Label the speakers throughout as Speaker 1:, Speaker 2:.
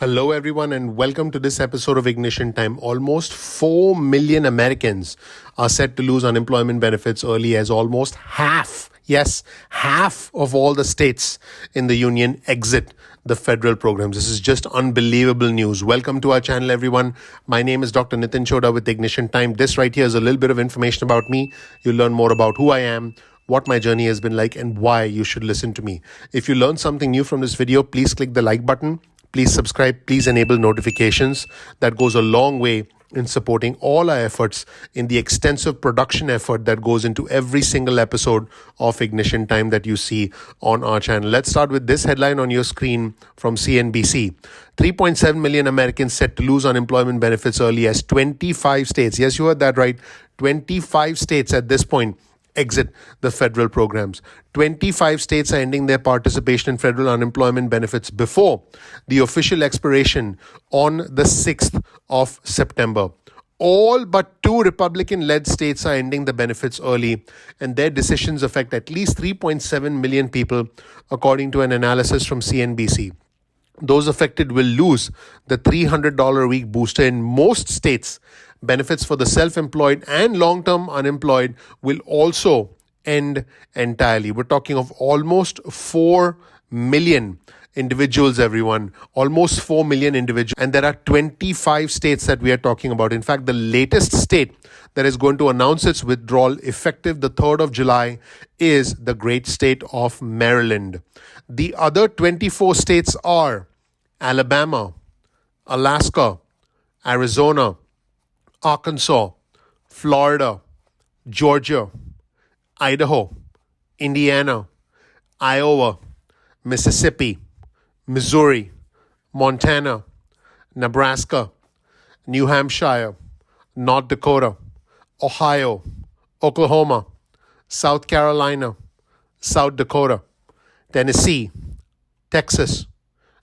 Speaker 1: Hello, everyone, and welcome to this episode of Ignition Time. Almost 4 million Americans are set to lose unemployment benefits early as almost half, yes, half of all the states in the union exit the federal programs. This is just unbelievable news. Welcome to our channel, everyone. My name is Dr. Chhoda with Ignition Time. This right here is a little bit of information about me. You'll learn more about who I am, what my journey has been like, and why you should listen to me. If you learned something new from this video, please click the like button. Please subscribe, please enable notifications. That goes a long way in supporting all our efforts in the extensive production effort that goes into every single episode of Ignition Time that you see on our channel. Let's start with this headline on your screen from CNBC. 3.7 million Americans set to lose unemployment benefits early as 25 states, yes, you heard that right, 25 states at this point exit the federal programs. 25 states are ending their participation in federal unemployment benefits before the official expiration on the 6th of September. All but 2 Republican-led states are ending the benefits early, and their decisions affect at least 3.7 million people, according to an analysis from CNBC. Those affected will lose the $300 a week booster in most states. Benefits for the self-employed and long-term unemployed will also end entirely. We're talking of almost 4 million individuals, everyone. Almost 4 million individuals. And there are 25 states that we are talking about. In fact, the latest state that is going to announce its withdrawal effective the 3rd of July is the great state of Maryland. The other 24 states are Alabama, Alaska, Arizona, Arkansas, Florida, Georgia, Idaho, Indiana, Iowa, Mississippi, Missouri, Montana, Nebraska, New Hampshire, North Dakota, Ohio, Oklahoma, South Carolina, South Dakota, Tennessee, Texas,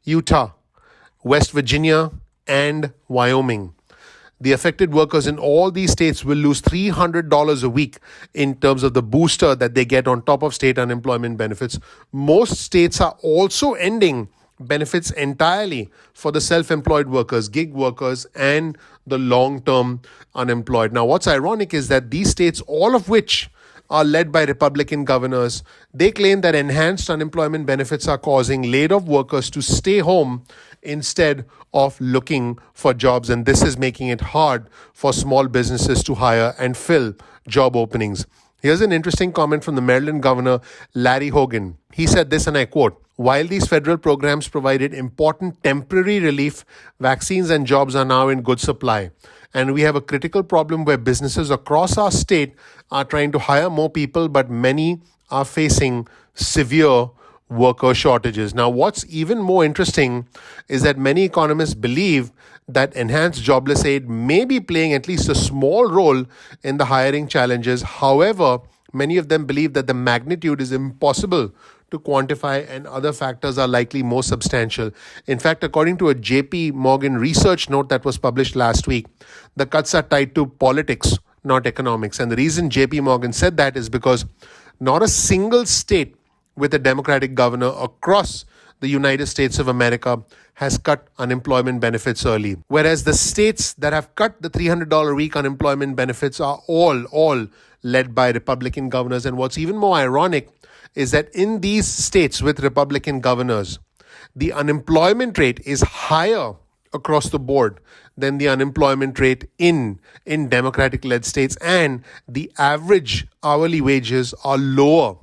Speaker 1: Utah, West Virginia, and Wyoming. The affected workers in all these states will lose $300 a week in terms of the booster that they get on top of state unemployment benefits. Most states are also ending benefits entirely for the self-employed workers, gig workers, and the long-term unemployed. Now, what's ironic is that these states, all of which are led by Republican governors, they claim that enhanced unemployment benefits are causing laid-off workers to stay home instead of looking for jobs. And this is making it hard for small businesses to hire and fill job openings. Here's an interesting comment from the Maryland governor, Larry Hogan. He said this, and I quote, "While these federal programs provided important temporary relief, vaccines and jobs are now in good supply. And we have a critical problem where businesses across our state are trying to hire more people, but many are facing severe worker shortages." Now, what's even more interesting is that many economists believe that enhanced jobless aid may be playing at least a small role in the hiring challenges. However, many of them believe that the magnitude is impossible to quantify and other factors are likely more substantial. In fact, according to a JP Morgan research note that was published last week, the cuts are tied to politics, not economics. And the reason JP Morgan said that is because not a single state with a Democratic governor across the United States of America has cut unemployment benefits early. Whereas the states that have cut the $300 a week unemployment benefits are all led by Republican governors. And what's even more ironic is that in these states with Republican governors, the unemployment rate is higher across the board than the unemployment rate in Democratic-led states, and the average hourly wages are lower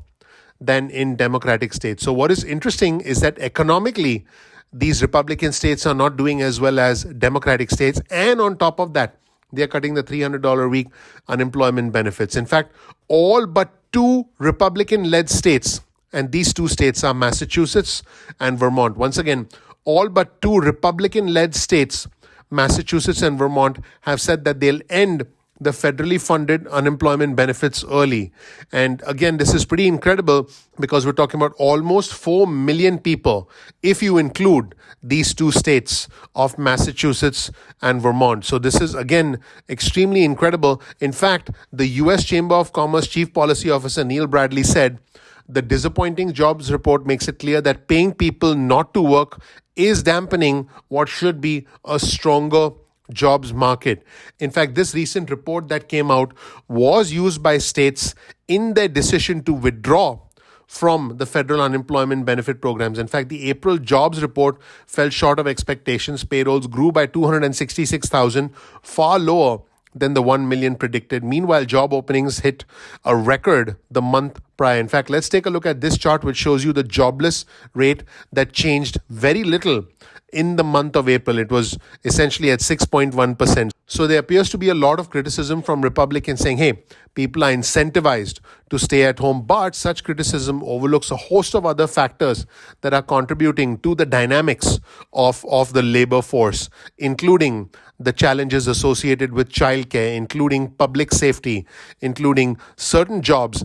Speaker 1: than in Democratic states. So what is interesting is that economically, these Republican states are not doing as well as Democratic states, and on top of that, they're cutting the $300 a week unemployment benefits. In fact, all but 2 Republican-led states, and these 2 states are Massachusetts and Vermont. Once again, all but 2 Republican-led states, Massachusetts and Vermont, have said that they'll end the federally funded unemployment benefits early. And again, this is pretty incredible because we're talking about almost 4 million people if you include these two states of Massachusetts and Vermont. So this is, again, extremely incredible. In fact, the U.S. Chamber of Commerce Chief Policy Officer Neil Bradley said, The disappointing jobs report makes it clear that paying people not to work is dampening what should be a stronger jobs market. In fact, this recent report that came out was used by states in their decision to withdraw from the federal unemployment benefit programs. In fact, the April jobs report fell short of expectations. Payrolls grew by 266,000, far lower than the 1 million predicted. Meanwhile, job openings hit a record the month prior. In fact, let's take a look at this chart, which shows you the jobless rate that changed very little in the month of April. It was essentially at 6.1%. So there appears to be a lot of criticism from Republicans saying, hey, people are incentivized to stay at home. But such criticism overlooks a host of other factors that are contributing to the dynamics of the labor force, including the challenges associated with childcare, including public safety, including certain jobs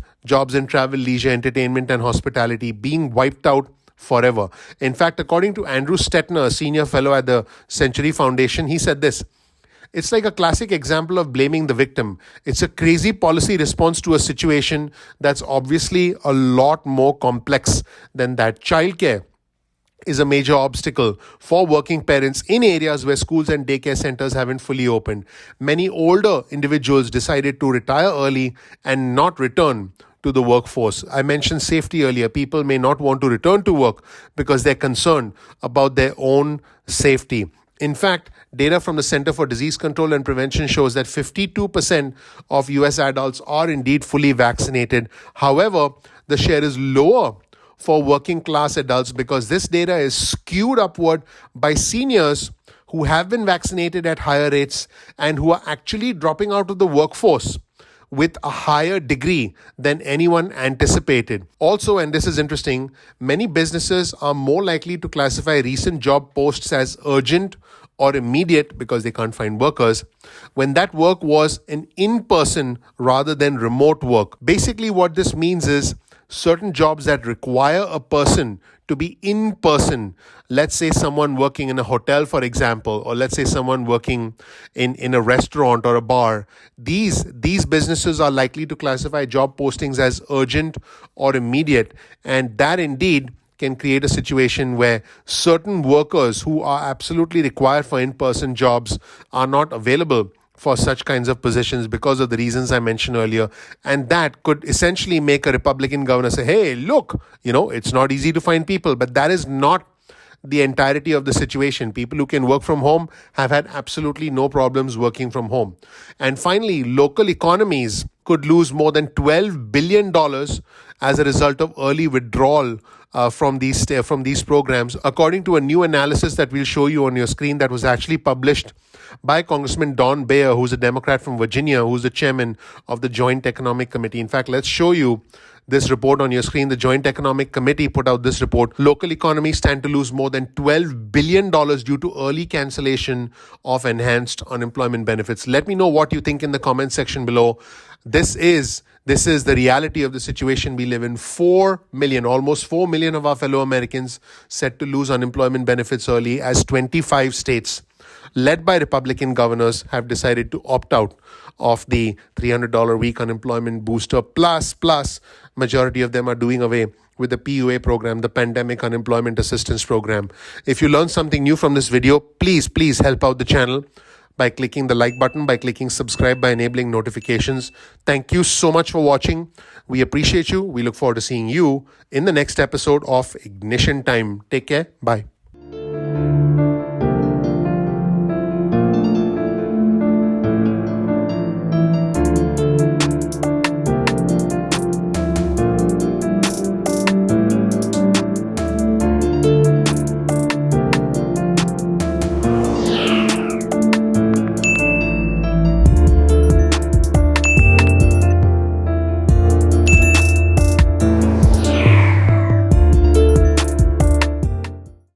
Speaker 1: in travel, leisure, entertainment, and hospitality being wiped out forever. In fact, according to Andrew Stetner, a senior fellow at the Century Foundation, he said this: it's like a classic example of blaming the victim. It's a crazy policy response to a situation that's obviously a lot more complex than that. Childcare is a major obstacle for working parents in areas where schools and daycare centers haven't fully opened. Many older individuals decided to retire early and not return to the workforce. I mentioned safety earlier. People may not want to return to work because they're concerned about their own safety. In fact, data from the Center for Disease Control and Prevention shows that 52% of US adults are indeed fully vaccinated. However, the share is lower for working class adults because this data is skewed upward by seniors who have been vaccinated at higher rates and who are actually dropping out of the workforce with a higher degree than anyone anticipated. Also, and this is interesting, many businesses are more likely to classify recent job posts as urgent or immediate because they can't find workers when that work was an in-person rather than remote work. Basically, what this means is certain jobs that require a person to be in person, let's say someone working in a hotel, for example, or let's say someone working in a restaurant or a bar, these businesses are likely to classify job postings as urgent or immediate. And that indeed can create a situation where certain workers who are absolutely required for in-person jobs are not available for such kinds of positions because of the reasons I mentioned earlier. And that could essentially make a Republican governor say, hey, look, it's not easy to find people. But that is not the entirety of the situation. People who can work from home have had absolutely no problems working from home. And finally, local economies could lose more than $12 billion as a result of early withdrawal from these programs, according to a new analysis that we'll show you on your screen that was actually published by Congressman Don Bayer, who's a Democrat from Virginia, who's the chairman of the Joint Economic Committee. In fact, let's show you this report on your screen. The Joint Economic Committee put out this report. Local economies stand to lose more than $12 billion due to early cancellation of enhanced unemployment benefits. Let me know what you think in the comment section below. This is the reality of the situation we live in. 4 million, almost 4 million of our fellow Americans set to lose unemployment benefits early as 25 states led by Republican governors have decided to opt out of the $300 a week unemployment booster. Plus, majority of them are doing away with the PUA program, the Pandemic Unemployment Assistance Program. If you learned something new from this video, please help out the channel by clicking the like button, by clicking subscribe, by enabling notifications. Thank you so much for watching. We appreciate you. We look forward to seeing you in the next episode of Ignition Time. Take care. Bye.